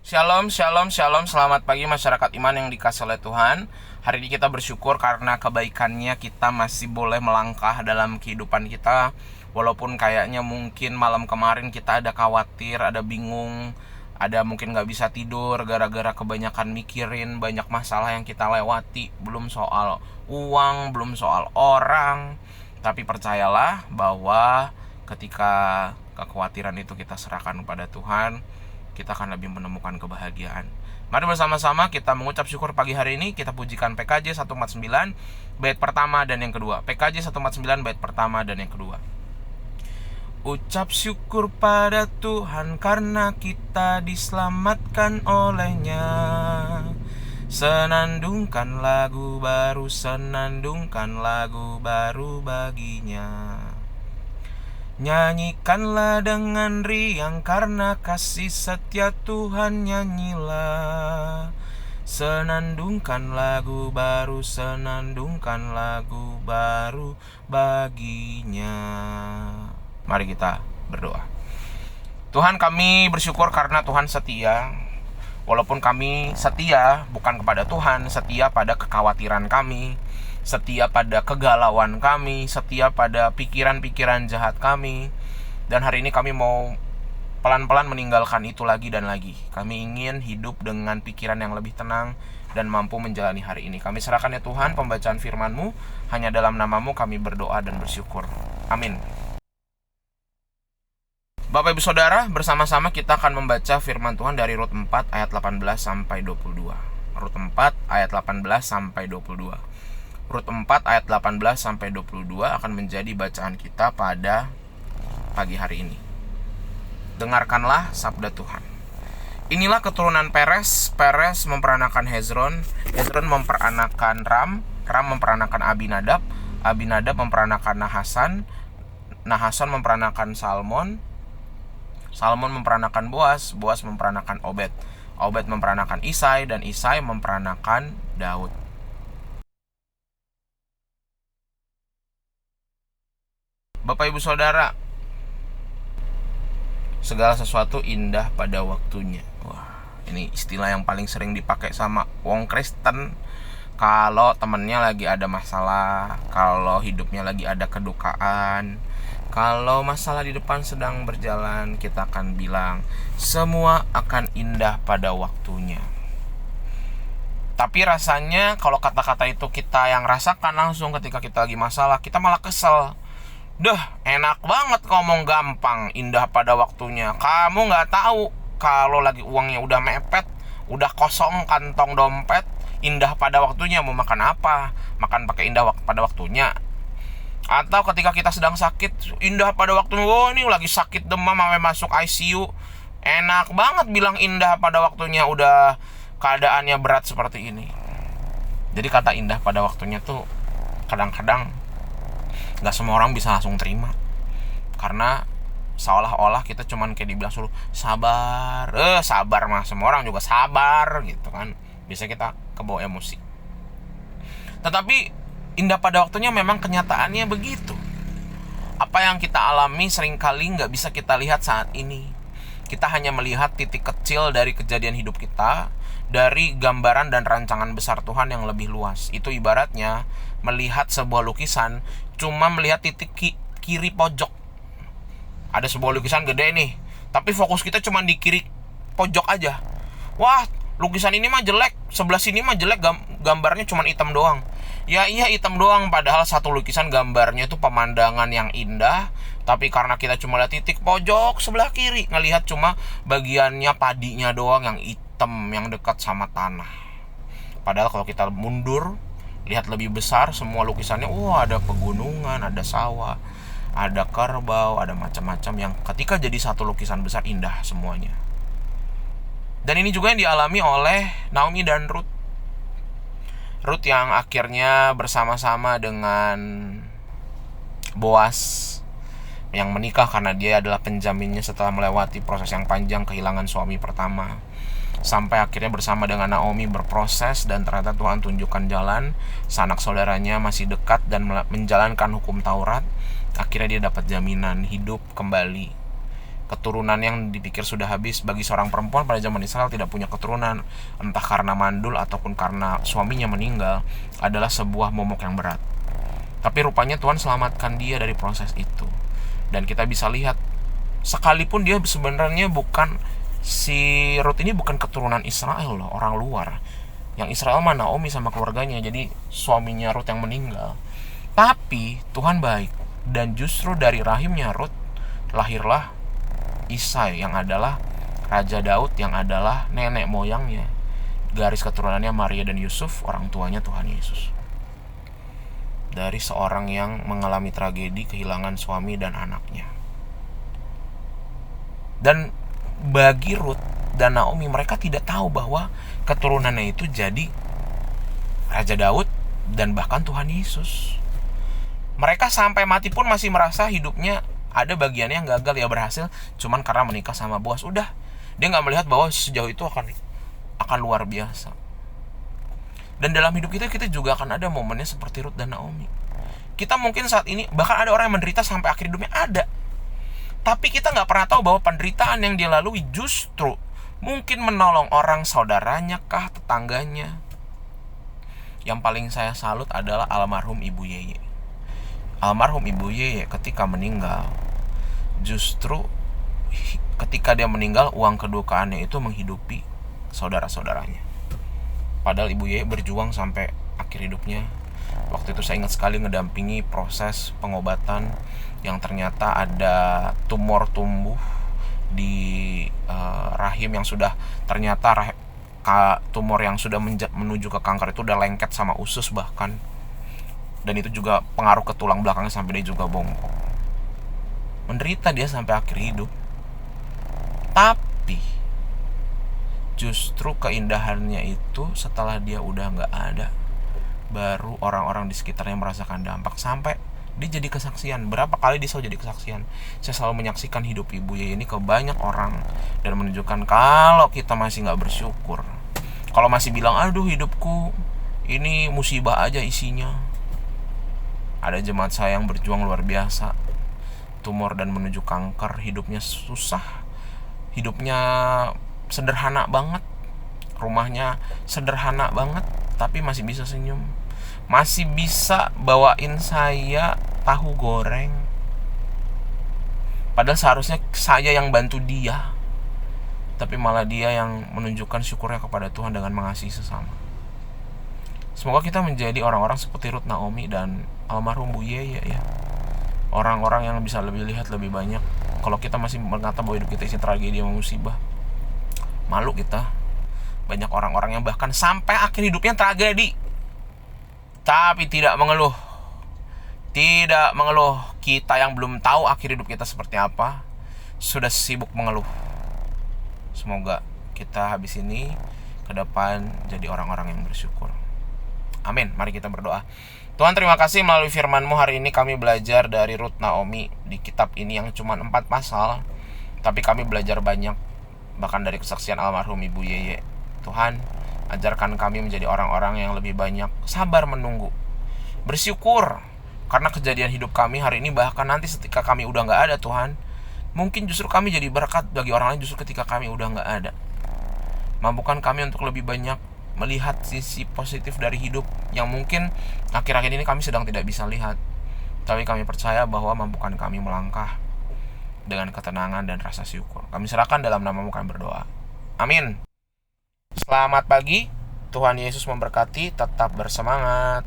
Shalom, shalom, shalom. Selamat pagi masyarakat iman yang dikasihi oleh Tuhan. Hari ini kita bersyukur karena kebaikannya kita masih boleh melangkah dalam kehidupan kita. Walaupun kayaknya mungkin malam kemarin kita ada khawatir, ada bingung, ada mungkin gak bisa tidur gara-gara kebanyakan mikirin banyak masalah yang kita lewati. Belum soal uang, belum soal orang. Tapi percayalah bahwa ketika kekhawatiran itu kita serahkan kepada Tuhan, kita akan lebih menemukan kebahagiaan. Mari bersama-sama kita mengucap syukur pagi hari ini. Kita pujikan PKJ 149 bait pertama dan yang kedua. PKJ 149 bait pertama dan yang kedua. Ucap syukur pada Tuhan karena kita diselamatkan olehnya. Senandungkan lagu baru, senandungkan lagu baru baginya. Nyanyikanlah dengan riang karena kasih setia Tuhan, nyanyilah. Senandungkan lagu baru, senandungkan lagu baru baginya. Mari kita berdoa. Tuhan, kami bersyukur karena Tuhan setia. Walaupun kami setia bukan kepada Tuhan, setia pada kekhawatiran kami, setia pada kegalauan kami, setia pada pikiran-pikiran jahat kami. Dan hari ini kami mau pelan-pelan meninggalkan itu lagi dan lagi. Kami ingin hidup dengan pikiran yang lebih tenang dan mampu menjalani hari ini. Kami serahkan ya Tuhan pembacaan firman-Mu. Hanya dalam nama-Mu kami berdoa dan bersyukur. Amin. Bapak Ibu Saudara, bersama-sama kita akan membaca firman Tuhan dari Rut 4 ayat 18 sampai 22. Rut 4 ayat 18 sampai 22. Rut 4 ayat 18 sampai 22 akan menjadi bacaan kita pada pagi hari ini. Dengarkanlah sabda Tuhan. Inilah keturunan Peres. Peres memperanakan Hezron. Hezron memperanakan Ram. Ram memperanakan Abinadab. Abinadab memperanakan Nahasan. Nahason memperanakan Salmon. Salmon memperanakan Boas. Boas memperanakan Obed. Obed memperanakan Isai. Dan Isai memperanakan Daud. Bapak Ibu Saudara, segala sesuatu indah pada waktunya. Wah, ini istilah yang paling sering dipakai sama wong Kristen kalau temennya lagi ada masalah, kalau hidupnya lagi ada kedukaan, kalau masalah di depan sedang berjalan, kita akan bilang semua akan indah pada waktunya. Tapi rasanya kalau kata-kata itu kita yang rasakan langsung ketika kita lagi masalah, kita malah kesel. Enak banget ngomong gampang, indah pada waktunya. Kamu gak tahu kalau lagi uangnya udah mepet, udah kosong kantong dompet, indah pada waktunya mau makan apa? Makan pakai indah pada waktunya. Atau ketika kita sedang sakit, indah pada waktunya. Ini lagi sakit demam sampai masuk ICU. Enak banget bilang indah pada waktunya, udah keadaannya berat seperti ini. Jadi kata indah pada waktunya tuh kadang-kadang gak semua orang bisa langsung terima. Karena seolah-olah kita cuman kayak dibilang suruh sabar. Sabar mah semua orang juga sabar gitu kan. Bisa kita kebawa emosi. Tetapi indah pada waktunya memang kenyataannya begitu. Apa yang kita alami seringkali gak bisa kita lihat saat ini. Kita hanya melihat titik kecil dari kejadian hidup kita, dari gambaran dan rancangan besar Tuhan yang lebih luas. Itu ibaratnya melihat sebuah lukisan, cuma melihat titik kiri pojok. Ada sebuah lukisan gede nih, tapi fokus kita cuma di kiri pojok aja. Wah, lukisan ini mah jelek, sebelah sini mah jelek, gambarnya cuma hitam doang. Ya iya hitam doang, padahal satu lukisan gambarnya itu pemandangan yang indah. Tapi karena kita cuma lihat titik pojok sebelah kiri, ngelihat cuma bagiannya padinya doang yang hitam, yang dekat sama tanah. Padahal kalau kita mundur, lihat lebih besar, semua lukisannya, ada pegunungan, ada sawah, ada kerbau, ada macam-macam yang ketika jadi satu lukisan besar indah semuanya. Dan ini juga yang dialami oleh Naomi dan Ruth. Ruth yang akhirnya bersama-sama dengan Boas yang menikah karena dia adalah penjaminnya setelah melewati proses yang panjang kehilangan suami pertama. Sampai akhirnya bersama dengan Naomi berproses dan ternyata Tuhan tunjukkan jalan. Sanak saudaranya masih dekat dan menjalankan hukum Taurat. Akhirnya dia dapat jaminan hidup kembali keturunan yang dipikir sudah habis. Bagi seorang perempuan pada zaman Israel tidak punya keturunan, entah karena mandul ataupun karena suaminya meninggal, adalah sebuah momok yang berat. Tapi rupanya Tuhan selamatkan dia dari proses itu. Dan kita bisa lihat, sekalipun dia sebenarnya bukan, si Ruth ini bukan keturunan Israel loh, orang luar. Yang Israel mah Naomi sama keluarganya, jadi suaminya Ruth yang meninggal. Tapi Tuhan baik, dan justru dari rahimnya Ruth lahirlah Isai yang adalah Raja Daud, yang adalah nenek moyangnya, garis keturunannya Maria dan Yusuf, orang tuanya Tuhan Yesus. Dari seorang yang mengalami tragedi kehilangan suami dan anaknya. Dan bagi Ruth dan Naomi, mereka tidak tahu bahwa keturunannya itu jadi Raja Daud dan bahkan Tuhan Yesus. Mereka sampai mati pun masih merasa hidupnya ada bagiannya yang gagal, ya berhasil cuman karena menikah sama Boas. Udah, dia gak melihat bahwa sejauh itu akan luar biasa. Dan dalam hidup kita juga akan ada momennya seperti Ruth dan Naomi. Kita mungkin saat ini, bahkan ada orang yang menderita sampai akhir hidupnya, ada. Tapi kita gak pernah tahu bahwa penderitaan yang dia lalui justru mungkin menolong orang, saudaranya kah, tetangganya. Yang paling saya salut adalah almarhum Ibu Yeye. Almarhum Ibu Yeye ketika meninggal, justru ketika dia meninggal, uang kedukaannya itu menghidupi saudara-saudaranya. Padahal Ibu Yeye berjuang sampai akhir hidupnya. Waktu itu saya ingat sekali ngedampingi proses pengobatan yang ternyata ada tumor tumbuh di rahim yang sudah, ternyata tumor yang sudah menuju ke kanker itu udah lengket sama usus bahkan. Dan itu juga pengaruh ke tulang belakangnya sampai dia juga bongkok. Menderita dia sampai akhir hidup. Tapi justru keindahannya itu setelah dia udah gak ada, baru orang-orang di sekitarnya merasakan dampak. Sampai dia jadi kesaksian. Berapa kali dia selalu jadi kesaksian. Saya selalu menyaksikan hidup Ibu Yeye ini ke banyak orang, dan menunjukkan kalau kita masih gak bersyukur, kalau masih bilang aduh hidupku ini musibah aja isinya. Ada jemaat saya yang berjuang luar biasa, tumor dan menuju kanker, hidupnya susah, hidupnya sederhana banget, rumahnya sederhana banget, tapi masih bisa senyum, masih bisa bawain saya tahu goreng. Padahal seharusnya saya yang bantu dia, tapi malah dia yang menunjukkan syukurnya kepada Tuhan dengan mengasihi sesama. Semoga kita menjadi orang-orang seperti Ruth, Naomi, dan almarhum Bu Yeye ya. Orang-orang yang bisa lebih lihat lebih banyak. Kalau kita masih mengatakan bahwa hidup kita isi tragedi dan musibah, malu kita. Banyak orang-orang yang bahkan sampai akhir hidupnya tragedi, tapi tidak mengeluh. Tidak mengeluh. Kita yang belum tahu akhir hidup kita seperti apa, sudah sibuk mengeluh. Semoga kita habis ini ke depan jadi orang-orang yang bersyukur. Amin. Mari kita berdoa. Tuhan, terima kasih melalui firman-Mu hari ini kami belajar dari Ruth, Naomi di kitab ini yang cuma 4 pasal, tapi kami belajar banyak, bahkan dari kesaksian almarhum Ibu Yeye. Tuhan, ajarkan kami menjadi orang-orang yang lebih banyak sabar menunggu, bersyukur karena kejadian hidup kami hari ini, bahkan nanti ketika kami udah gak ada. Tuhan, mungkin justru kami jadi berkat bagi orang lain justru ketika kami udah gak ada. Mampukan kami untuk lebih banyak melihat sisi positif dari hidup yang mungkin akhir-akhir ini kami sedang tidak bisa lihat. Tapi kami percaya bahwa mampukan kami melangkah dengan ketenangan dan rasa syukur. Kami serahkan dalam nama-Mu kami berdoa. Amin. Selamat pagi. Tuhan Yesus memberkati. Tetap bersemangat.